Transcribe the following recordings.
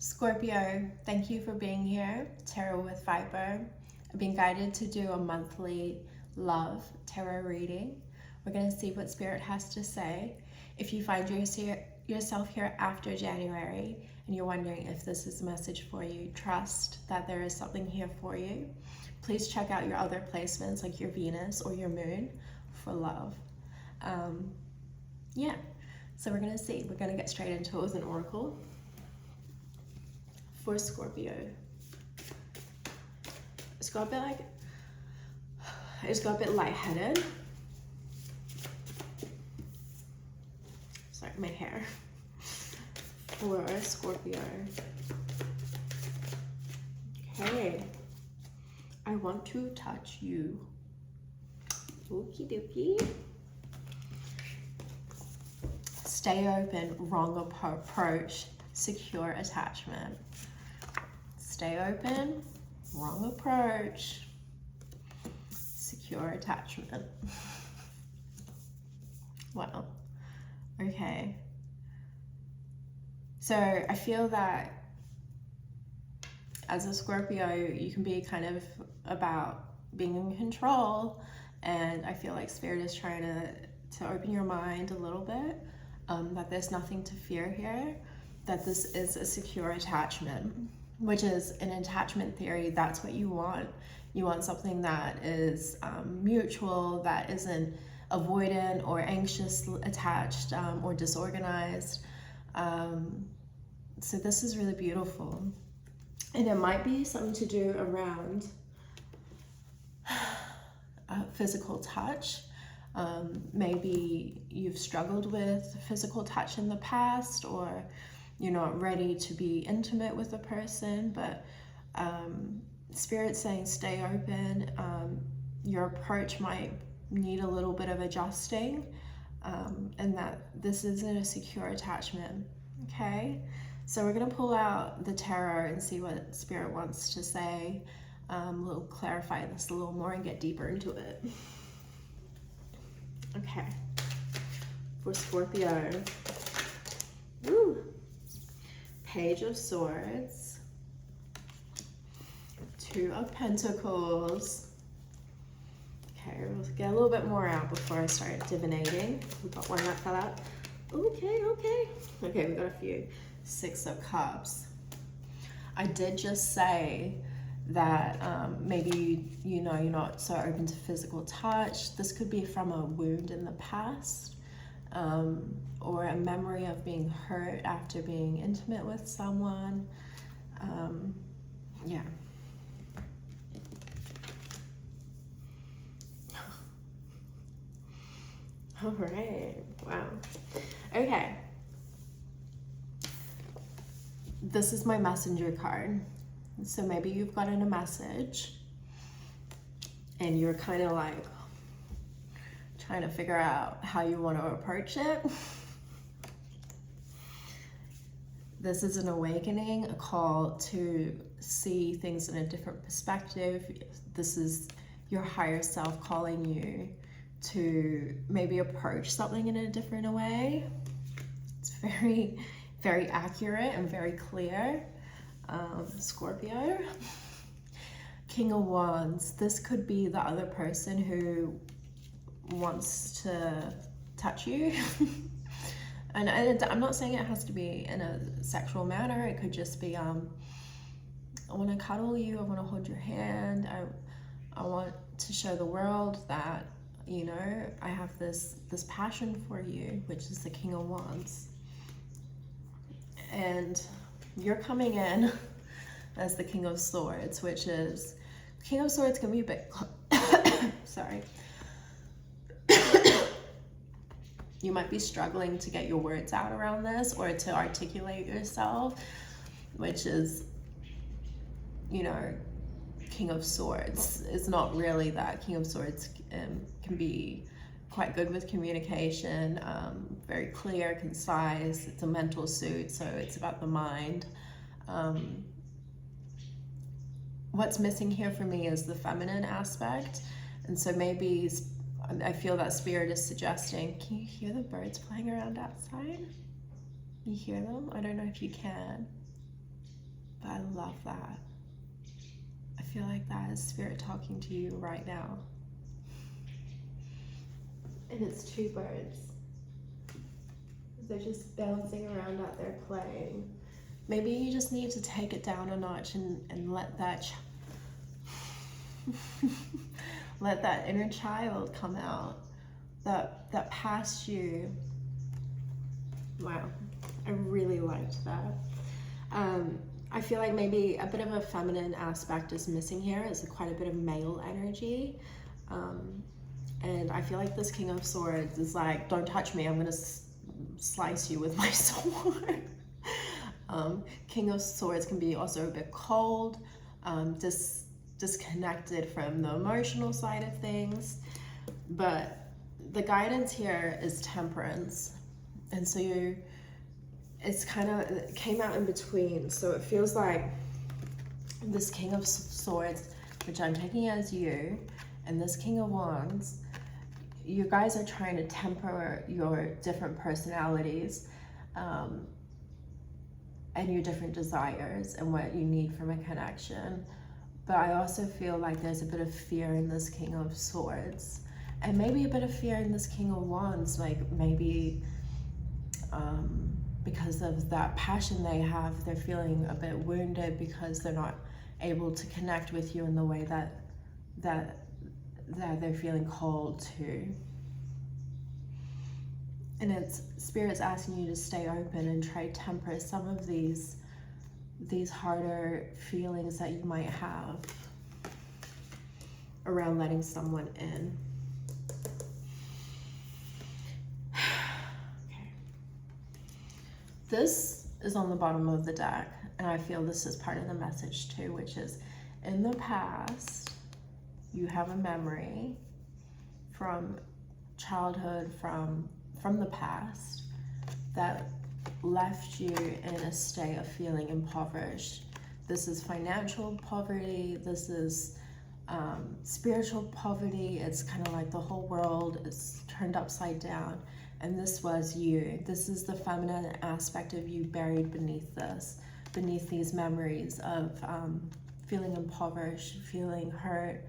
Scorpio, thank you for being here. Tarot with Viper. I've been guided to do a monthly love tarot reading. We're going to see what Spirit has to say. If you find yourself here after January and you're wondering if this is a message for you, trust that there is something here for you. Please check out your other placements like your Venus or your Moon for love. Yeah, so we're going to see. We're going to get straight into it with an oracle. For Scorpio, it's got a bit lightheaded. Sorry, my hair. For Scorpio, okay, I want to touch you. Okie dokie. Stay open, wrong approach, secure attachment. Stay open, wrong approach, secure attachment. Wow. Okay. So I feel that as a Scorpio, you can be kind of about being in control, and I feel like Spirit is trying to open your mind a little bit, that there's nothing to fear here, that this is a secure attachment. Which is, in attachment theory, that's what you want. You want something that is mutual, that isn't avoidant or anxious attached or disorganized. So this is really beautiful. And it might be something to do around physical touch. Maybe you've struggled with physical touch in the past, or you're not ready to be intimate with a person, but Spirit's saying stay open. Your approach might need a little bit of adjusting, and that this isn't a secure attachment. Okay, so we're going to pull out the tarot and see what Spirit wants to say. We'll clarify this a little more and get deeper into it. Okay, for Scorpio. Woo! Page of Swords, Two of Pentacles. Okay, we'll get a little bit more out before I start divinating. We got one that fell out. Okay. Okay, we got a few. Six of Cups. I did just say that maybe you're not so open to physical touch. This could be from a wound in the past. Or a memory of being hurt after being intimate with someone. Yeah. All right, wow. Okay. This is my messenger card. So maybe you've gotten a message and you're kind of like trying to figure out how you want to approach it. This is an awakening, a call to see things in a different perspective. This is your higher self calling you to maybe approach something in a different way. It's very, very accurate and very clear. Scorpio. King of Wands. This could be the other person who wants to touch you. And I'm not saying it has to be in a sexual manner. It could just be, I want to cuddle you. I want to hold your hand. I want to show the world that, I have this passion for you, which is the King of Wands. And you're coming in as the King of Swords, which is, King of Swords can be a bit, sorry. You might be struggling to get your words out around this or to articulate yourself, which is, King of Swords. It's not really that. King of Swords can be quite good with communication, very clear, concise. It's a mental suit, so it's about the mind. What's missing here for me is the feminine aspect, and so maybe I feel that Spirit is suggesting, can you hear the birds playing around outside? You hear them? I don't know if you can. But I love that. I feel like that is Spirit talking to you right now. And it's two birds. They're just bouncing around out there playing. Maybe you just need to take it down a notch and let that let that inner child come out. That past you. Wow, I really liked that. I feel like maybe a bit of a feminine aspect is missing here. It's quite a bit of male energy. And I feel like this King of Swords is like, don't touch me, I'm gonna slice you with my sword. King of Swords can be also a bit cold, disconnected from the emotional side of things. But the guidance here is temperance. And so it came out in between. So it feels like this King of Swords, which I'm taking as you, and this King of Wands, you guys are trying to temper your different personalities and your different desires and what you need from a connection. But I also feel like there's a bit of fear in this King of Swords, and maybe a bit of fear in this King of Wands, like maybe because of that passion they have, they're feeling a bit wounded because they're not able to connect with you in the way that they're feeling called to. And it's Spirit's asking you to stay open and try to temper some of these harder feelings that you might have around letting someone in. Okay. This is on the bottom of the deck, and I feel this is part of the message too, which is in the past, you have a memory from childhood, from the past, that left you in a state of feeling impoverished. This is financial poverty, this is spiritual poverty. It's kind of like the whole world is turned upside down, and this was you. This is the feminine aspect of you buried beneath these memories of feeling impoverished, feeling hurt,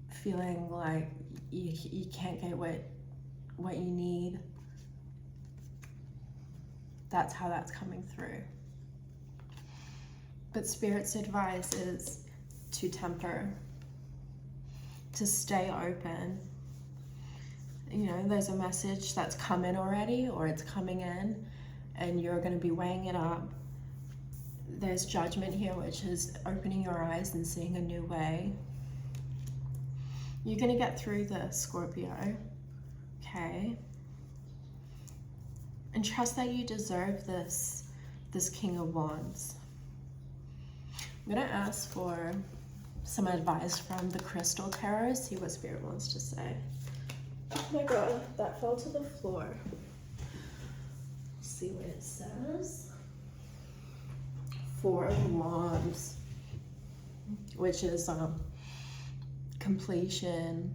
feeling like you can't get what you need. That's how that's coming through. But Spirit's advice is to temper, to stay open. You know, there's a message that's come in already, or it's coming in, and you're going to be weighing it up. There's judgment here, which is opening your eyes and seeing a new way. You're going to get through this, Scorpio. Okay? And trust that you deserve this King of Wands. I'm going to ask for some advice from the Crystal Tarot, see what Spirit wants to say. Oh my god, that fell to the floor. Let's see what it says. Four of Wands, which is completion.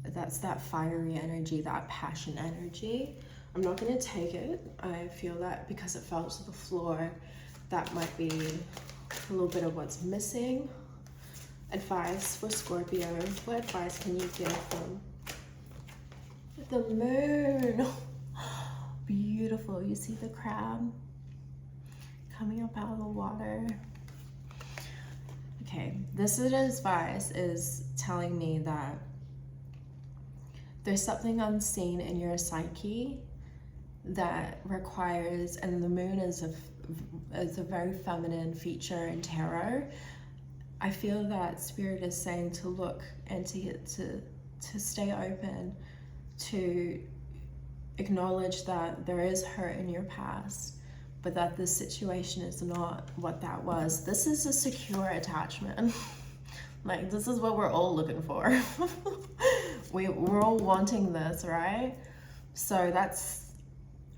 That's that fiery energy, that passion energy. I'm not going to take it. I feel that because it fell to the floor, that might be a little bit of what's missing. Advice for Scorpio. What advice can you give them? The moon. Beautiful. You see the crab coming up out of the water. Okay, this advice is telling me that there's something unseen in your psyche that requires, and the moon is a very feminine feature in tarot. I feel that Spirit is saying to look and to stay open, to acknowledge that there is hurt in your past, but that this situation is not what that was. This is a secure attachment. Like, this is what we're all looking for. We're all wanting this, right? So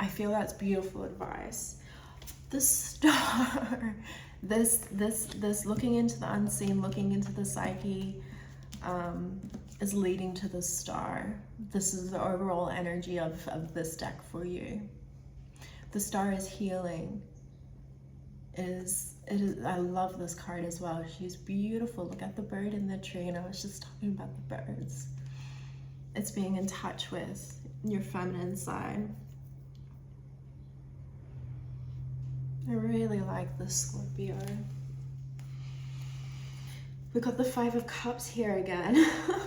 I feel that's beautiful advice. The star, this looking into the unseen, looking into the psyche, is leading to the star. This is the overall energy of this deck for you. The star is healing. I love this card as well. She's beautiful. Look at the bird in the tree, and I was just talking about the birds. It's being in touch with your feminine side. I really like this, Scorpio. We got the Five of Cups here again,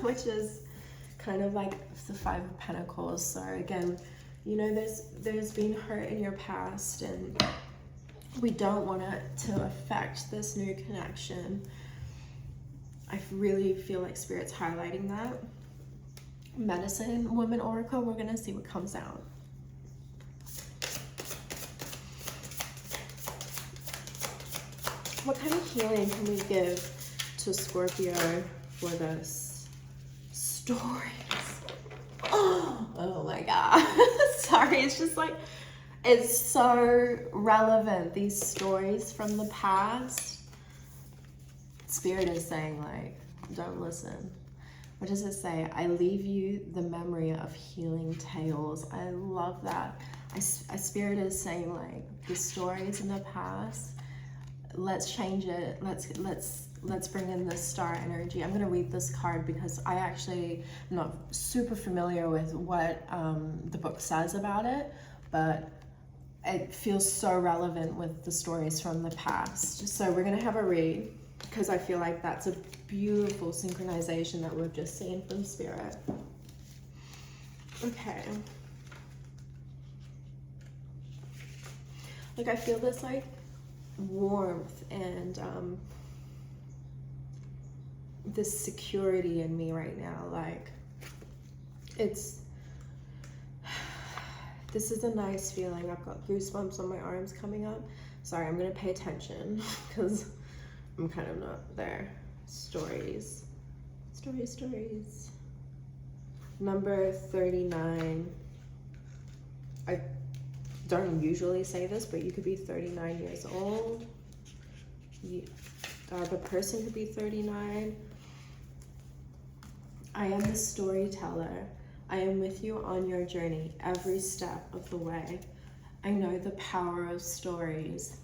which is kind of like the Five of Pentacles. So again, you know, there's been hurt in your past, and we don't want it to affect this new connection. I really feel like Spirit's highlighting that. Medicine Woman Oracle, we're gonna see what comes out. What kind of healing can we give to Scorpio for this? Stories. Oh my God. Sorry, it's just like, it's so relevant, these stories from the past. Spirit is saying, like, don't listen. What does it say? I leave you the memory of healing tales. I love that. Spirit is saying, like, the stories in the past, let's change it. Let's bring in this star energy. I'm going to read this card because I actually am not super familiar with what the book says about it, but it feels so relevant with the stories from the past. So we're going to have a read because I feel like that's a beautiful synchronization that we've just seen from Spirit. Okay. Like, I feel this like warmth and this security in me right now. Like, this is a nice feeling. I've got goosebumps on my arms coming up. Sorry, I'm gonna pay attention because I'm kind of not there. Stories. Number 39. I don't usually say this, but you could be 39 years old. The person could be 39. I am the storyteller. I am with you on your journey every step of the way. I know the power of stories,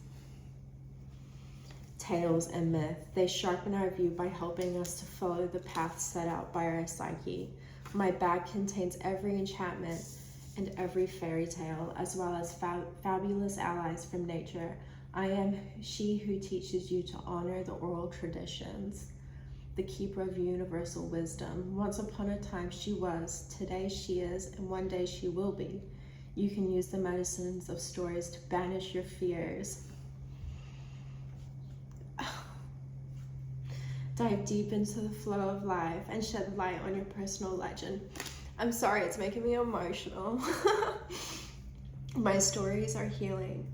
tales, and myth. They sharpen our view by helping us to follow the path set out by our psyche. My bag contains every enchantment and every fairy tale, as well as fabulous allies from nature. I am she who teaches you to honor the oral traditions, the keeper of universal wisdom. Once upon a time she was, today she is, and one day she will be. You can use the medicines of stories to banish your fears. Dive deep into the flow of life and shed light on your personal legend. I'm sorry, it's making me emotional. My stories are healing.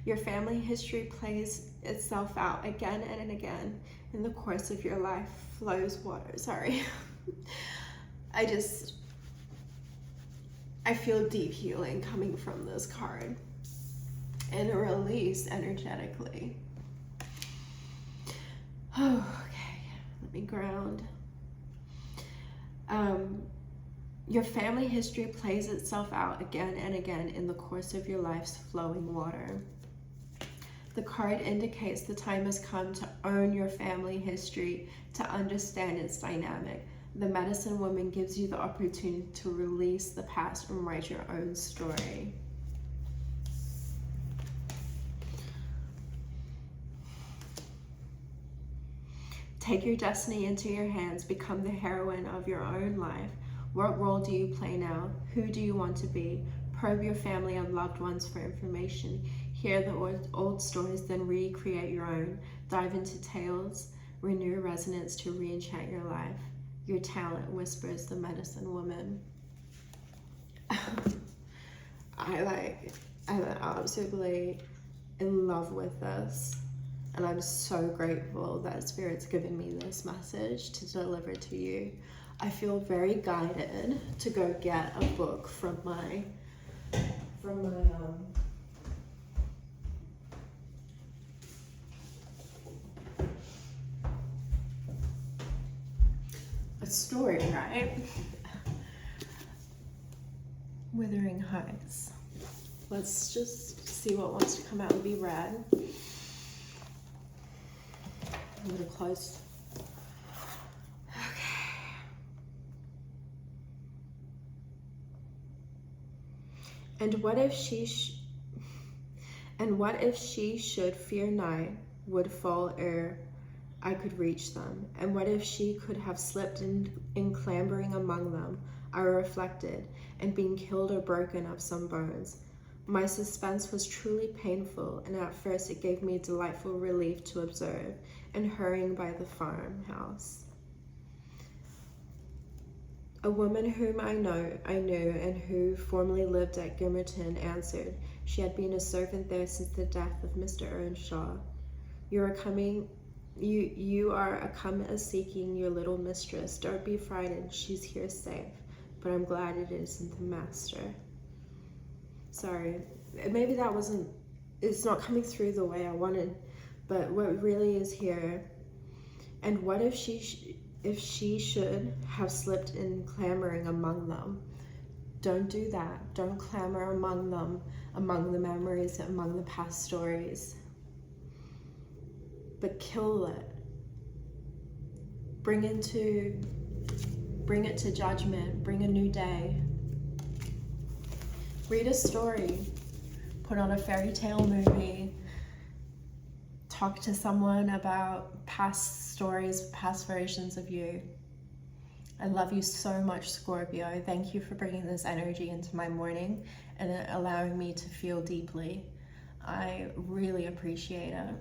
Your family history plays itself out again and again. In the course of your life flows water. Sorry. I feel deep healing coming from this card and a release energetically. Oh, okay, let me ground. Your family history plays itself out again and again in the course of your life's flowing water. The card indicates the time has come to own your family history, to understand its dynamic. The medicine woman gives you the opportunity to release the past and write your own story. Take your destiny into your hands. Become the heroine of your own life. What role do you play now? Who do you want to be? Probe your family and loved ones for information. Hear the old stories, then recreate your own. Dive into tales. Renew resonance to re-enchant your life. Your talent whispers the medicine woman. I'm absolutely in love with this. And I'm so grateful that Spirit's given me this message to deliver to you. I feel very guided to go get a book from my a story, right? Withering Heights. Let's just see what wants to come out and be read. a little close. Okay. And what if she should fear night would fall ere I could reach them? And what if she could have slipped in clambering among them, I reflected, and been killed or broken of some bones? My suspense was truly painful, and at first it gave me delightful relief to observe, and hurrying by the farmhouse. A woman whom I knew, and who formerly lived at Gimmerton, answered. She had been a servant there since the death of Mr. Earnshaw. You are a come a seeking your little mistress. Don't be frightened, she's here safe, but I'm glad it isn't the master. Sorry, maybe it's not coming through the way I wanted, but what really is here. And what if she should have slipped in clambering among them? Don't do that. Don't clamor among them, among the memories, among the past stories. But kill it. Bring it to judgment. Bring a new day. Read a story. Put on a fairy tale movie. Talk to someone about past stories, past versions of you. I love you so much, Scorpio. Thank you for bringing this energy into my morning and allowing me to feel deeply. I really appreciate it.